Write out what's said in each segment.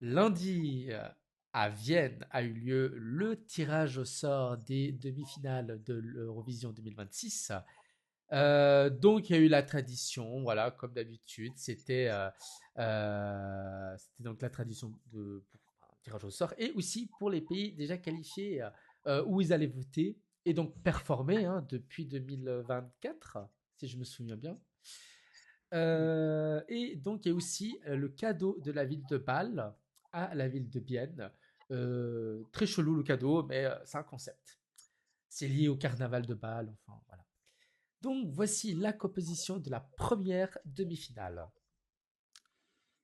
Lundi, à Vienne, a eu lieu le tirage au sort des demi-finales de l'Eurovision 2026. Donc, il y a eu la tradition, voilà, comme d'habitude. C'était donc la tradition pour un tirage au sort et aussi pour les pays déjà qualifiés où ils allaient voter et donc performer depuis 2024, si je me souviens bien. Et donc, il y a aussi le cadeau de la ville de Bâle à la ville de Bienne. Très chelou le cadeau, mais c'est un concept. C'est lié au carnaval de Bâle, enfin voilà. Donc, voici la composition de la première demi-finale.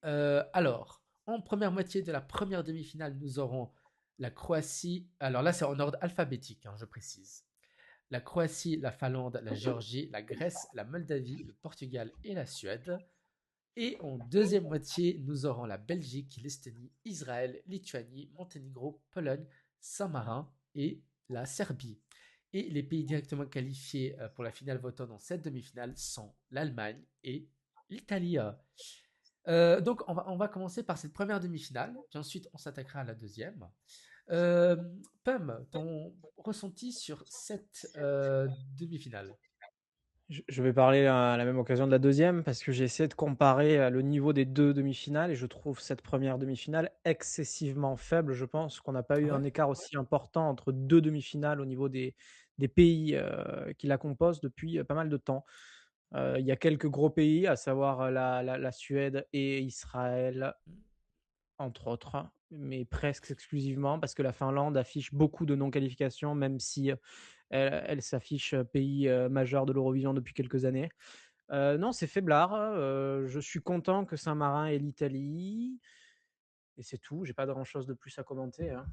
Alors, en première moitié de la première demi-finale, nous aurons la Croatie. Alors là, c'est en ordre alphabétique, je précise. La Croatie, la Finlande, la Géorgie, la Grèce, la Moldavie, le Portugal et la Suède. Et en deuxième moitié, nous aurons la Belgique, l'Estonie, Israël, Lituanie, Monténégro, Pologne, Saint-Marin et la Serbie. Et les pays directement qualifiés pour la finale votant dans cette demi-finale sont l'Allemagne et l'Italie. Donc on va commencer par cette première demi-finale, puis ensuite on s'attaquera à la deuxième. Euh, Pum, ton ressenti sur cette demi-finale? Je vais parler à la même occasion de la deuxième parce que j'ai essayé de comparer le niveau des deux demi-finales et je trouve cette première demi-finale excessivement faible. Je pense qu'on n'a pas Ah eu un ouais? écart aussi important entre deux demi-finales au niveau des pays qui la composent depuis pas mal de temps. Il y a quelques gros pays, à savoir la Suède et Israël, entre autres, mais presque exclusivement parce que la Finlande affiche beaucoup de non-qualifications, même si elle s'affiche pays majeur de l'Eurovision depuis quelques années. Non, c'est faiblard. Je suis content que Saint-Marin ait l'Italie. Et c'est tout. J'ai pas grand-chose de plus à commenter, hein.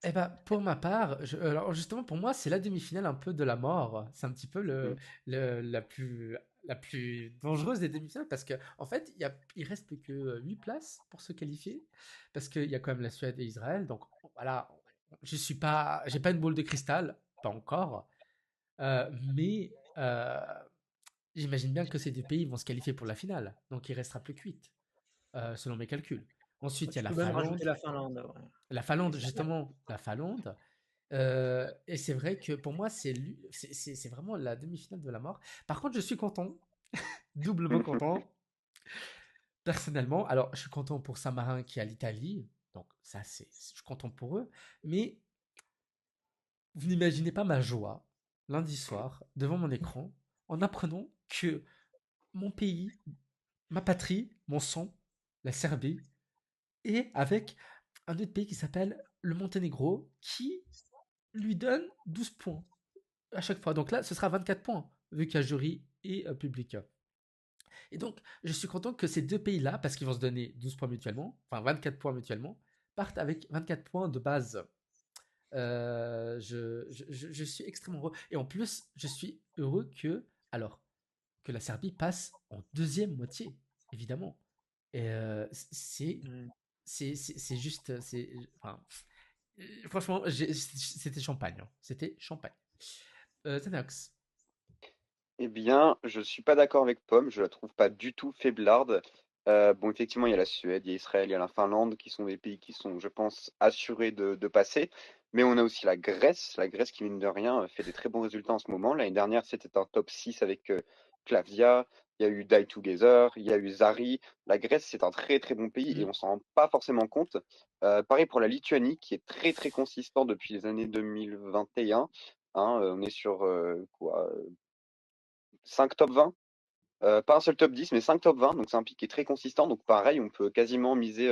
Eh ben, pour ma part, alors justement pour moi c'est la demi-finale un peu de la mort. C'est un petit peu Mm. la plus dangereuse des demi-finales parce que en fait il reste plus que 8 places pour se qualifier parce qu'il y a quand même la Suède et Israël. Donc voilà, j'ai pas une boule de cristal, pas encore, mais j'imagine bien que ces deux pays vont se qualifier pour la finale. Donc il restera plus que 8 selon mes calculs. Ensuite il y a Tu la peux même rajouter Finlande. la Finlande. Ouais. La Finlande, justement, la Finlande. Et c'est vrai que pour moi, c'est vraiment la demi-finale de la mort. Par contre, je suis content, doublement content, personnellement. Alors, je suis content pour Saint-Marin qui est à l'Italie. Donc, ça, je suis content pour eux. Mais vous n'imaginez pas ma joie, lundi soir, devant mon écran, en apprenant que mon pays, ma patrie, mon sang, la Serbie, est avec un autre pays qui s'appelle le Monténégro, qui lui donne 12 points à chaque fois. Donc là, ce sera 24 points, vu qu'il y a jury et public. Et donc, je suis content que ces deux pays-là, parce qu'ils vont se donner 12 points mutuellement, enfin 24 points mutuellement, partent avec 24 points de base. Je suis extrêmement heureux. Et en plus, je suis heureux que la Serbie passe en deuxième moitié, évidemment. Et Mm. c'est juste, enfin, franchement, c'était champagne, hein. C'était champagne. Tanax. Eh bien, je suis pas d'accord avec Pomme, je la trouve pas du tout faiblarde. Bon, effectivement, il y a la Suède, il y a Israël, il y a la Finlande, qui sont des pays qui sont, je pense, assurés de passer. Mais on a aussi la Grèce qui, mine de rien, fait des très bons résultats en ce moment. L'année dernière, c'était un top 6 avec Clavia, il y a eu Die Together, il y a eu Zari. La Grèce, c'est un très très bon pays et Mm. on s'en rend pas forcément compte. Pareil pour la Lituanie, qui est très très consistant depuis les années 2021. Hein, on est sur quoi, 5 top 20, pas un seul top 10, mais 5 top 20, donc c'est un pic qui est très consistant. Donc pareil, on peut quasiment miser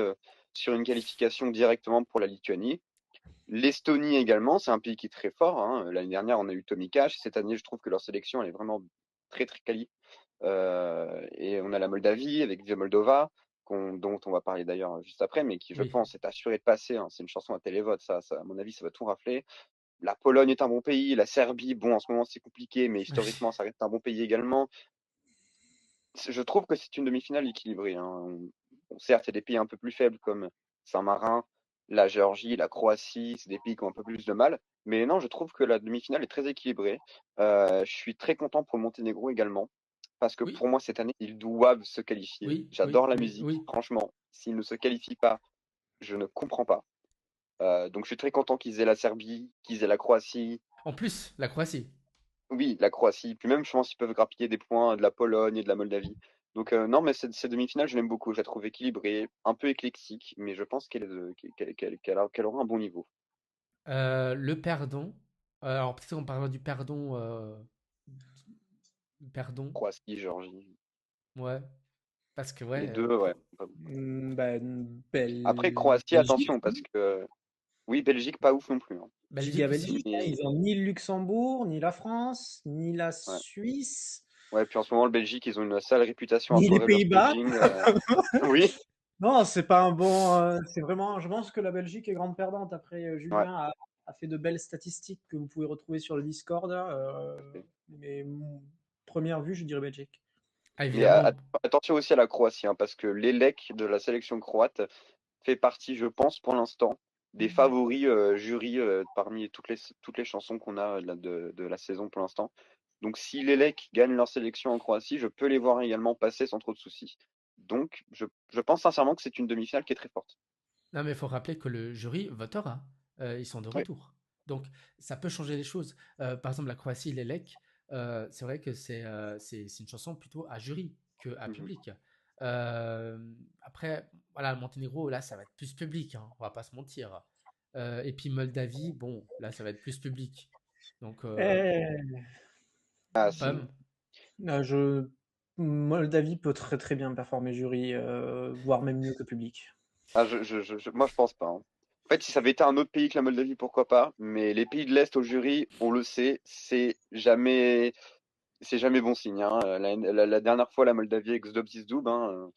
sur une qualification directement pour la Lituanie. L'Estonie également, c'est un pays qui est très fort, hein. L'année dernière, on a eu Tommy Cash. Cette année, je trouve que leur sélection, elle est vraiment très très quali. Et on a la Moldavie avec Via Moldova, dont on va parler d'ailleurs juste après, mais qui, je Oui. pense, est assuré de passer, hein. C'est une chanson à télévote, ça, à mon avis, ça va tout rafler. La Pologne est un bon pays, la Serbie, bon, en ce moment c'est compliqué, mais historiquement, ça reste un bon pays également. Je trouve que c'est une demi-finale équilibrée, hein. Bon, certes, il y a des pays un peu plus faibles comme Saint-Marin, la Géorgie, la Croatie, c'est des pays qui ont un peu plus de mal. Mais non, je trouve que la demi-finale est très équilibrée. Je suis très content pour le Monténégro également, parce que Oui, pour moi, cette année, ils doivent se qualifier. oui, oui, J'adore la oui, musique. oui. Franchement, s'ils ne se qualifient pas, je ne comprends pas. Donc je suis très content qu'ils aient la Serbie, qu'ils aient la Croatie. En plus, la Croatie. Oui, la Croatie. Puis même, je pense qu'ils peuvent grappiller des points de la Pologne et de la Moldavie. Donc non, mais cette demi-finale, je l'aime beaucoup. Je la trouve équilibrée, un peu éclectique, mais je pense qu'elle aura un bon niveau. Le perdant. Alors peut-être qu'on parlera du perdant. Perdon. Croatie, Géorgie. Ouais. Parce que Les ouais. deux, ouais. Après, Croatie, Belgique, attention, parce que oui, Belgique, pas ouf non plus, hein. Giga Belgique aussi. Belgique, hein, Mais ils ont ni le Luxembourg, ni la France, ni la ouais. Suisse, Ouais, puis en ce moment, le Belgique, ils ont une sale réputation un ni peu les reverse Pays-Bas.ledging. Oui, Non, c'est pas un bon. C'est vraiment. Je pense que la Belgique est grande perdante. Après, ouais, Julien a fait de belles statistiques que vous pouvez retrouver sur le Discord. tout à fait. Mais première vue, je dirais Belgique. Ah, Mais évidemment. attention aussi à la Croatie, hein, parce que l'élec de la sélection croate fait partie, je pense, pour l'instant, des favoris jury parmi toutes les chansons qu'on a de la saison pour l'instant. Donc, si l'élec gagne leur sélection en Croatie, je peux les voir également passer sans trop de soucis. Donc, je pense sincèrement que c'est une demi-finale qui est très forte. Non, mais il faut rappeler que le jury votera. Ils sont de Oui. retour. Donc, ça peut changer les choses. Par exemple, la Croatie, l'Elec, c'est vrai que c'est une chanson plutôt à jury qu'à Mhm. public. Euh, Après, voilà, le Monténégro, là, ça va être plus public, hein, on va pas se mentir. Et puis Moldavie, bon, là, ça va être plus public. Donc, Eh, Ah, si. Pomme. je... Moldavie peut très très bien performer jury, voire même mieux que public. Ah, moi, je pense pas, hein. En fait, si ça avait été un autre pays que la Moldavie, pourquoi pas. Mais les pays de l'Est au jury, on le sait, c'est jamais bon signe, hein. La dernière fois, la Moldavie avec Zdob Zizdoub, hein,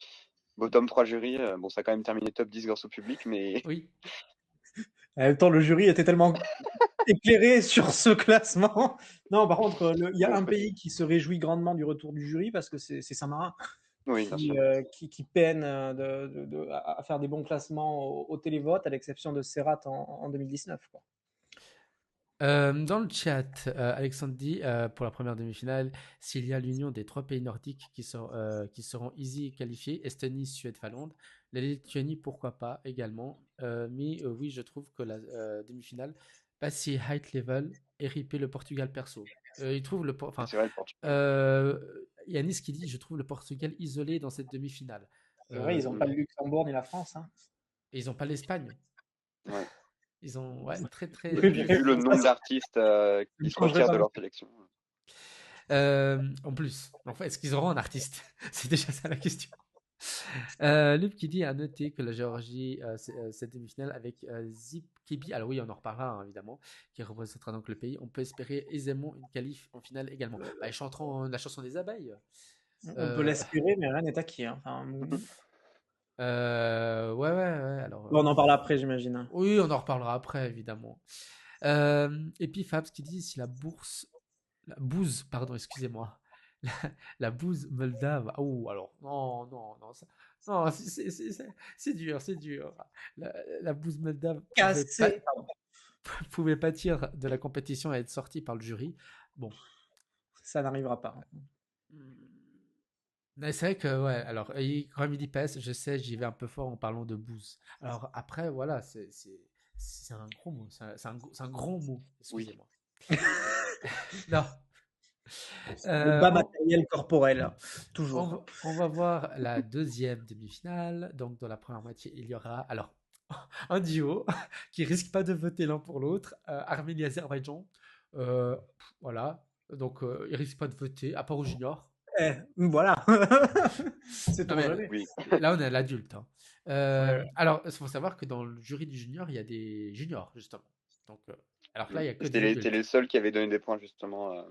bottom 3 jury, bon, ça a quand même terminé top 10 grâce au public, mais Oui. En même temps, le jury était tellement éclairé sur ce classement. Non, par contre, il y a un pays qui se réjouit grandement du retour du jury parce que c'est Saint-Marin oui, bien sûr. qui peine à faire des bons classements au télévote, à l'exception de Serrat en 2019. Quoi. Dans le chat, Alexandre dit pour la première demi-finale, s'il y a l'union des trois pays nordiques qui seront easy qualifiés, Estonie, Suède, Finlande, la Lituanie, pourquoi pas également. Mais oui, je trouve que la demi-finale, pas si high level, et ripper le Portugal perso. Il trouve Et enfin, c'est vrai, le Portugal. euh, Yanis qui dit, je trouve le Portugal isolé dans cette demi-finale. C'est vrai, ils n'ont pas Mm. le Luxembourg ni la France. Hein. Et ils n'ont pas l'Espagne. Ouais. Ils ont ouais, très très. Oui, Vu le nombre d'artistes ça qui ne se changerait retirent pas. de leur sélection. En plus, en fait, est-ce qu'ils auront un artiste? C'est déjà ça la question. Luc qui dit à noter que la Géorgie, cette demi-finale avec Zip Kibi, alors oui, on en reparlera hein, évidemment, qui représentera donc le pays. On peut espérer aisément une qualif en finale également. Bah, ils chanteront la chanson des abeilles. On peut Euh, l'espérer, mais rien n'est acquis. Hein. Enfin, ouais, ouais, ouais. Alors, bon, on en parle après, j'imagine. oui, on en reparlera après évidemment. Et puis Fabs qui dit si la bouse, pardon, excusez-moi. La, la bouse moldave. Oh, alors, non, non, non, non, c'est dur, c'est dur. La bouse moldave Cassé. pouvait pâtir de la compétition et être sortie par le jury. Bon. Ça n'arrivera pas. Mais c'est vrai que, ouais, alors, quand il dit PES, je sais, j'y vais un peu fort en parlant de bouse. Alors, après, voilà, c'est un gros mot. C'est un grand mot, Oui. excusez-moi. Non. Le bas On, matériel corporel, toujours. on va voir la deuxième demi-finale. Donc, dans la première moitié, il y aura alors un duo qui risque pas de voter l'un pour l'autre, Arménie-Azerbaïdjan. Voilà. Donc, ils risquent pas de voter, à part au junior. Voilà. C'est Non, ton mais jamais. Oui. là, on est à l'adulte. Hein. Ouais. Alors, il faut savoir que dans le jury du junior, il y a des juniors, justement. Donc, alors que là, il y a que des C'était adultes. les seuls qui avaient donné des points justement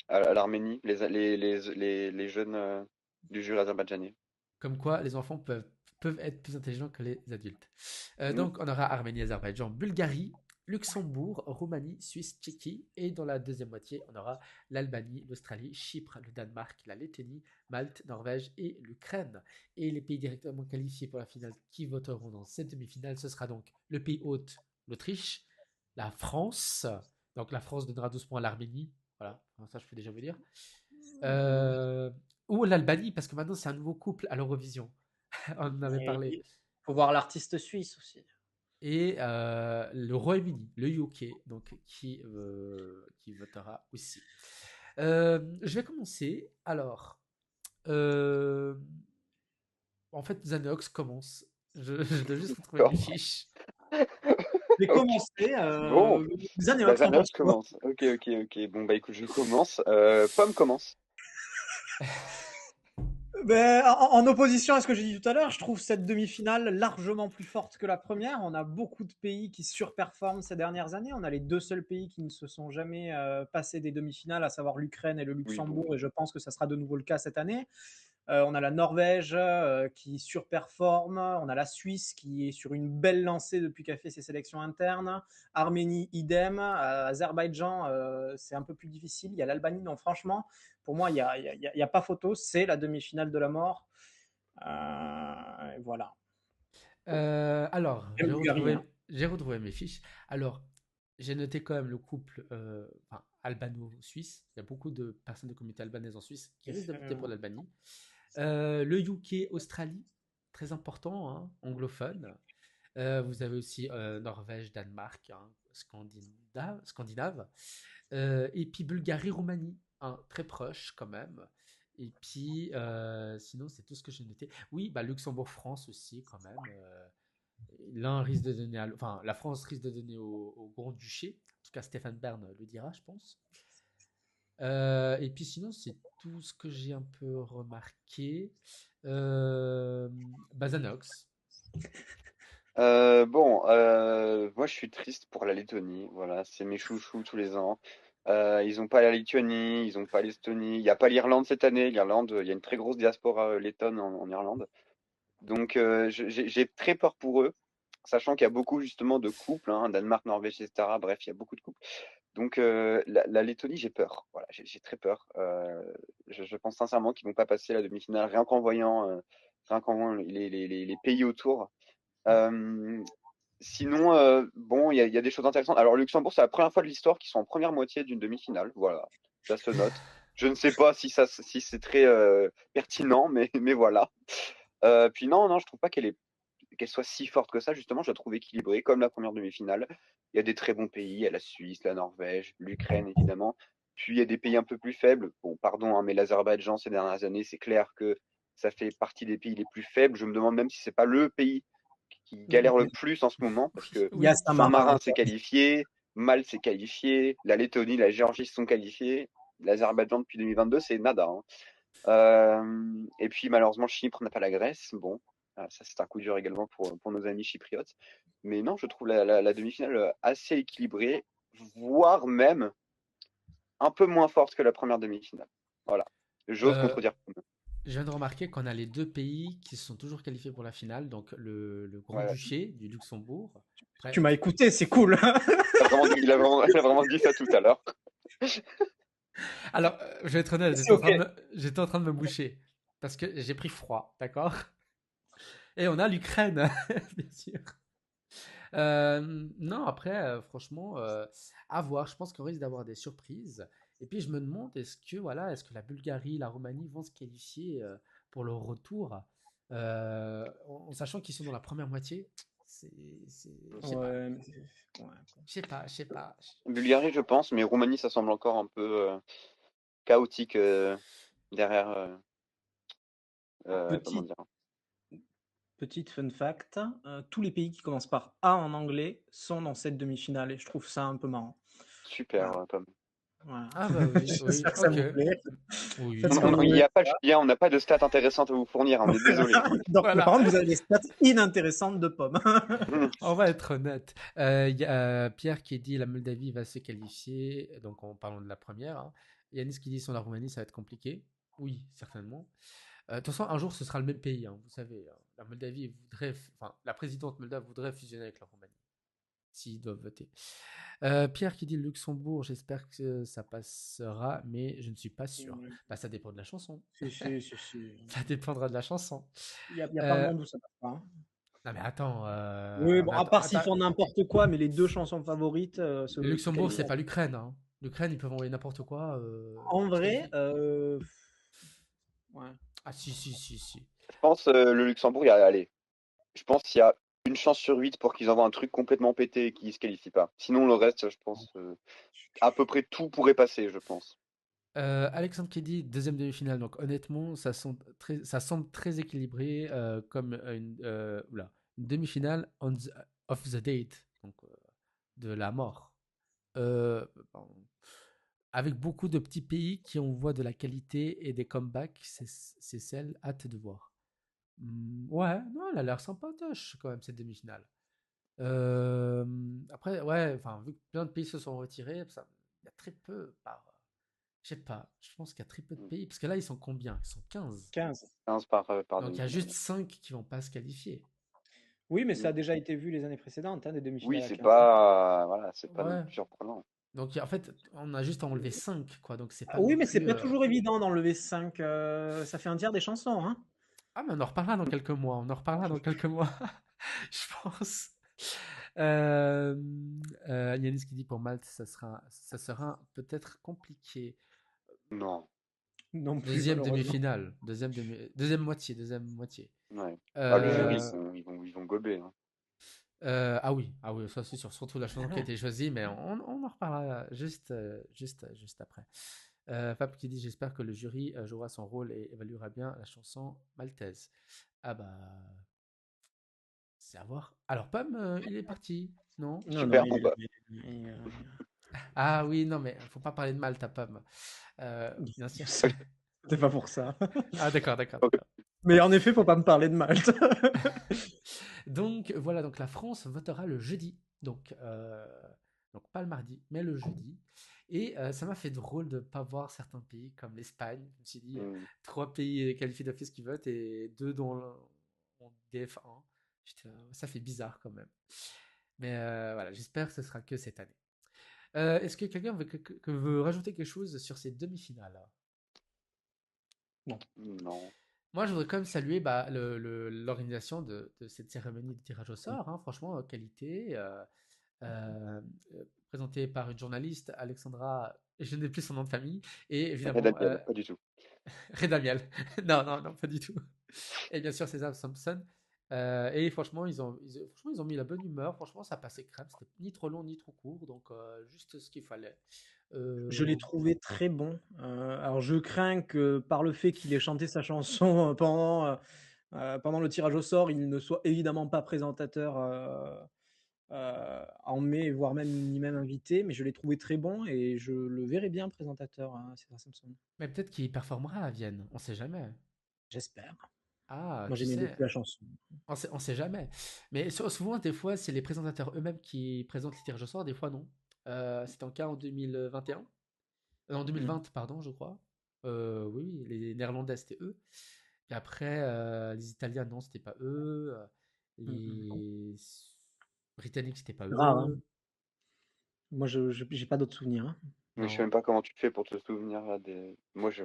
à l'Arménie, les jeunes du jury azerbaïdjanais. Comme quoi, les enfants peuvent être plus intelligents que les adultes. Mhm. Donc, on aura Arménie, Azerbaïdjan, Bulgarie, Luxembourg, Roumanie, Suisse, Tchéquie. Et dans la deuxième moitié, on aura l'Albanie, l'Australie, Chypre, le Danemark, la Lettonie, Malte, Norvège et l'Ukraine. Et les pays directement qualifiés pour la finale qui voteront dans cette demi-finale, ce sera donc le pays hôte, l'Autriche, la France. Donc, la France donnera 12 points à l'Arménie. Voilà, ça je peux déjà vous dire. Euh, ou l'Albanie, parce que maintenant c'est un nouveau couple à l'Eurovision. On en avait parlé. Faut voir l'artiste suisse aussi. Et le Royaume-Uni, le UK, donc qui votera aussi. Je vais commencer. Alors, euh, en fait, Zanox commence. Je dois juste retrouver mes D'accord. fiches. Je vais Ok. commencer. Bon, Xanax, t'en Bazanox penses quoi? commence. Ok. Bon, bah écoute, je commence. Pomme commence. Ben, en opposition à ce que j'ai dit tout à l'heure, je trouve cette demi-finale largement plus forte que la première. On a beaucoup de pays qui surperforment ces dernières années. On a les deux seuls pays qui ne se sont jamais passés des demi-finales, à savoir l'Ukraine et le Oui, bon. Luxembourg, et je pense que ça sera de nouveau le cas cette année. On a la Norvège qui surperforme. On a la Suisse qui est sur une belle lancée depuis qu'elle fait ses sélections internes. Arménie, idem. Azerbaïdjan, c'est un peu plus difficile. Il y a l'Albanie. Non, franchement, pour moi, il n'y a pas photo. C'est la demi-finale de la mort. Voilà. Alors, Et Bulgarie, hein. j'ai retrouvé mes fiches. Alors, j'ai noté quand même le couple enfin, albano-suisse. Il y a beaucoup de personnes de communauté albanaise en Suisse qui risquent de voter pour l'Albanie. Le UK, Australie, très important, hein, anglophone. Vous avez aussi Norvège, Danemark, hein, scandinave. Et puis Bulgarie, Roumanie, hein, très proche quand même. Et puis sinon, c'est tout ce que j'ai noté. Oui, bah, Luxembourg, France aussi quand même. L'un risque de donner, enfin, la France risque de donner au Grand-Duché. En tout cas, Stéphane Bern le dira, je pense. Et puis sinon, c'est tout ce que j'ai un peu remarqué. Bazanox. Bon, moi je suis triste pour la Lettonie. Voilà, c'est mes chouchous tous les ans. Ils ont pas la Lituanie, ils ont pas l'Estonie. Il y a pas l'Irlande cette année. L'Irlande, il y a une très grosse diaspora lettonne en Irlande. Donc j'ai très peur pour eux, sachant qu'il y a beaucoup justement de couples, hein, Danemark, Norvège, etc. Bref, il y a beaucoup de couples. Donc la Lettonie, j'ai peur. Voilà, j'ai très peur. Je pense sincèrement qu'ils vont pas passer la demi-finale, rien qu'en voyant les pays autour. Euh, Sinon, bon, il y a des choses intéressantes. Alors, Luxembourg, c'est la première fois de l'histoire qu'ils sont en première moitié d'une demi-finale. Voilà, ça se note. Je ne sais pas si c'est très pertinent, mais voilà. Puis non, je trouve pas qu'elle soit si forte que ça. Justement, je la trouve équilibrée, comme la première demi-finale. Il y a des très bons pays, il y a la Suisse, la Norvège, l'Ukraine, évidemment. Puis il y a des pays un peu plus faibles. Bon, pardon, hein, mais l'Azerbaïdjan, ces dernières années, c'est clair que ça fait partie des pays les plus faibles. Je me demande même si c'est pas le pays qui galère le plus en ce moment, parce que Il y a Oui, Saint-Marin. Saint-Marin s'est qualifié, Malte s'est qualifié, la Lettonie, la Géorgie se sont qualifiés, l'Azerbaïdjan depuis 2022, c'est nada, hein. Et puis malheureusement, Chypre n'a pas la Grèce. Bon, ça c'est un coup dur également pour nos amis chypriotes. Mais non, je trouve la demi-finale assez équilibrée, voire même un peu moins forte que la première demi-finale. Voilà. J'ose euh, contredire. je viens de remarquer qu'on a les deux pays qui se sont toujours qualifiés pour la finale, donc le Ouais, ouais. Grand-Duché du Luxembourg. Tu Après, m'as écouté, c'est cool. Il a vraiment dit ça tout à l'heure. alors, je vais être honnête, C'est ok. j'étais en train de me boucher parce que j'ai pris froid, d'accord? Et on a l'Ukraine, bien sûr. Non, après, franchement, à voir. Je pense qu'on risque d'avoir des surprises. Et puis, je me demande, est-ce que la Bulgarie, la Roumanie vont se qualifier pour leur retour, en sachant qu'ils sont dans la première moitié. C'est, je sais pas, Ouais, ouais. je sais pas. Bulgarie, je pense, mais Roumanie, ça semble encore un peu chaotique derrière. Comment Petit, dire? Petite fun fact, tous les pays qui commencent par A en anglais sont dans cette demi-finale et je trouve ça un peu marrant. Super, Voilà. Tom. Voilà. Ah bah oui, oui, J'espère que ça ok. vous plaît. Oui, Faites ce que bah, vous Il voulez. n'y a pas, Julien, on n'a pas de stats intéressantes à vous fournir, on est désolé. Donc, mais voilà. par contre, vous avez des stats inintéressantes de pommes. On va être honnête. Il y a Pierre qui dit la Moldavie va se qualifier, donc en parlant de la première, hein. Yanis qui dit sur la Roumanie, ça va être compliqué. Oui, certainement. De toute façon, un jour, ce sera le même pays, hein, vous savez, hein. La Moldavie voudrait, enfin, la présidente moldave voudrait fusionner avec la Roumanie, s'ils doivent voter. Pierre qui dit le Luxembourg, j'espère que ça passera, mais je ne suis pas sûr. Bah, ça dépend de la chanson. Si. Ça dépendra de la chanson. Il y a pas de Euh, monde où ça passe pas, hein. non mais attends, Oui, bon, à part s'ils attends. font n'importe quoi, mais les deux chansons favorites Le se Luxembourg, c'est qualifient. pas l'Ukraine, hein. L'Ukraine, ils peuvent envoyer n'importe quoi En pour se vrai, qualifier. ouais. Ah si, si, si, si. Je pense le Luxembourg, allez, Je pense qu'il y a une chance sur 8 pour qu'ils envoient un truc complètement pété et qu'ils se qualifient pas. Sinon, le reste, je pense, à peu près tout pourrait passer, je pense. Alexandre qui dit deuxième demi-finale. Donc honnêtement, ça semble très équilibré comme une demi-finale of the date, donc de la mort. Bon, avec beaucoup de petits pays qui envoient de la qualité et des comebacks, c'est celle hâte de voir. Ouais, non, elle a l'air sympatoche quand même cette demi-finale. Euh, Après, ouais, enfin, vu que plein de pays se sont retirés, il y a très peu je sais pas, je pense qu'il y a très peu de pays, parce que là, ils sont combien? Ils sont 15. 15. 15 par Donc il y a juste demi-finale. 5 qui vont pas se qualifier. Oui, mais ça a Mm. déjà été vu les années précédentes, hein, des Oui, demi-finales à c'est 15. pas, voilà, c'est pas non Ouais. plus surprenant. Donc en fait, on a juste enlevé 5 quoi. Donc c'est pas Oui, non mais c'est plus. pas toujours évident d'enlever 5. Ça fait un tiers des chansons, hein. Ah, mais on en reparlera dans quelques mois. On en reparlera dans quelques mois, je pense. Yanis qui dit pour Malte, ça sera peut-être compliqué. Non. Non plus, Deuxième malheureusement. demi-finale, deuxième moitié, deuxième moitié. Ouais. Ah, le jury, Euh, ils vont gober, hein. ah oui, ça c'est sûr, surtout la chanson qui a été choisie, mais on en reparlera juste après. Fab qui dit j'espère que le jury jouera son rôle et évaluera bien la chanson maltaise. Ah bah, c'est à voir. Alors Pam, il est parti, non? Non, non, Super, bon bah, Ah oui, non mais faut pas parler de Malte à Pam. Bien sûr. c'était pas pour ça. Ah d'accord, d'accord, ok. d'accord. Mais en effet, faut pas me parler de Malte. Donc voilà, donc la France votera le jeudi. Donc pas le mardi, mais le jeudi. Et ça m'a fait drôle de ne pas voir certains pays comme l'Espagne. Je me suis dit, Mm. 3 pays qualifiés d'office qui votent et 2 en DF1. Ça fait bizarre quand même. Mais voilà, j'espère que ce sera que cette année. Est-ce que quelqu'un veut rajouter quelque chose sur ces demi-finales? Non. Non. Moi, je voudrais quand même saluer l'organisation de cette cérémonie de tirage au sort. Hein. Franchement, qualité. Présenté par une journaliste, Alexandra, je n'ai plus son nom de famille, et évidemment Daniel, pas du tout. Redamiel. Non, non, non, pas du tout. Et bien sûr César Thompson. Et franchement franchement, ils ont mis la bonne humeur. Franchement, ça passait crème. C'était ni trop long ni trop court, donc juste ce qu'il fallait. Je l'ai trouvé très bon. Alors je crains que par le fait qu'il ait chanté sa chanson pendant le tirage au sort, il ne soit évidemment pas présentateur en mai, voire même ni même invité, mais je l'ai trouvé très bon et je le verrai bien présentateur, hein, César Simpson. Mais peut-être qu'il performera à Vienne. On sait jamais. J'espère. Ah, Moi tu j'aimais beaucoup sais. la chanson. On sait jamais. Mais souvent, des fois, c'est les présentateurs eux-mêmes qui présentent les tirages au sort, des fois non. C'était en cas en 2021. En Mm. 2020, pardon, je crois. Oui, oui, les Néerlandais, c'était eux. Et après, les Italiens, non, c'était pas eux. Mm, mm. Les Britanniques, c'était pas Rare, hein. eux. Moi je j'ai pas d'autres souvenirs, hein. Mais je sais Non. même pas comment tu te fais pour te souvenir là, des. Moi, je.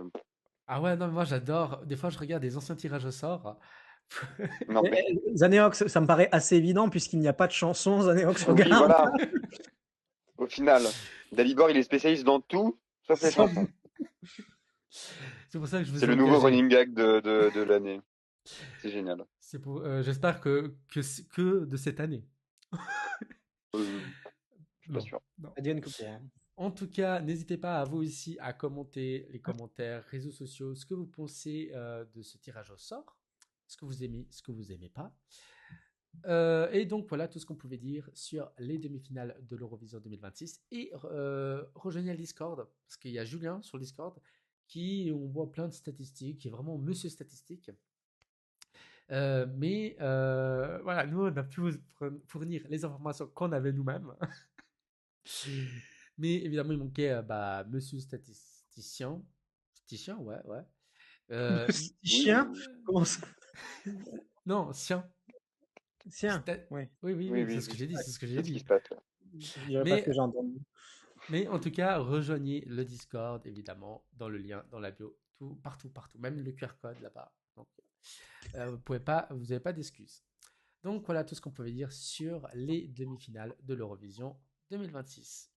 Ah ouais, non, mais moi j'adore. Des fois, je regarde des anciens tirages au sort. Non, mais. Zaneox, ça me paraît assez évident puisqu'il n'y a pas de chanson, Zaneox Oui, regarde. voilà. Au final, Dalibor, il est spécialiste dans tout, sauf les chansons. C'est pour ça que je C'est vous ai le nouveau engagé. running gag de l'année. C'est génial. J'espère que c'est que de cette année. Je suis pas Non, sûr. non. Advienne que pourra. En tout cas, n'hésitez pas à vous aussi à commenter les commentaires, réseaux sociaux, ce que vous pensez de ce tirage au sort, ce que vous aimez, ce que vous aimez pas. Et donc voilà tout ce qu'on pouvait dire sur les demi-finales de l'Eurovision 2026. Et rejoignez le Discord, parce qu'il y a Julien sur le Discord, qui on voit plein de statistiques, qui est vraiment monsieur statistique. Mais voilà, nous on a pu vous fournir les informations qu'on avait nous-mêmes. Mais évidemment, il manquait monsieur statisticien. Statisticien, ouais, ouais. Euh, Petit Oui, chien? Comment ça? non, sien. Sien, ouais. Oui, oui, oui, oui, c'est oui, ce que oui. j'ai dit, c'est ce que j'ai C'est ce qui dit. se passe. Ouais. Je dirais pas ce que Mais, j'ai entendu. mais en tout cas, rejoignez le Discord, évidemment, dans le lien, dans la bio, tout, partout, partout, même le QR code là-bas. Donc, vous n'avez pas d'excuses. Donc voilà tout ce qu'on pouvait dire sur les demi-finales de l'Eurovision 2026.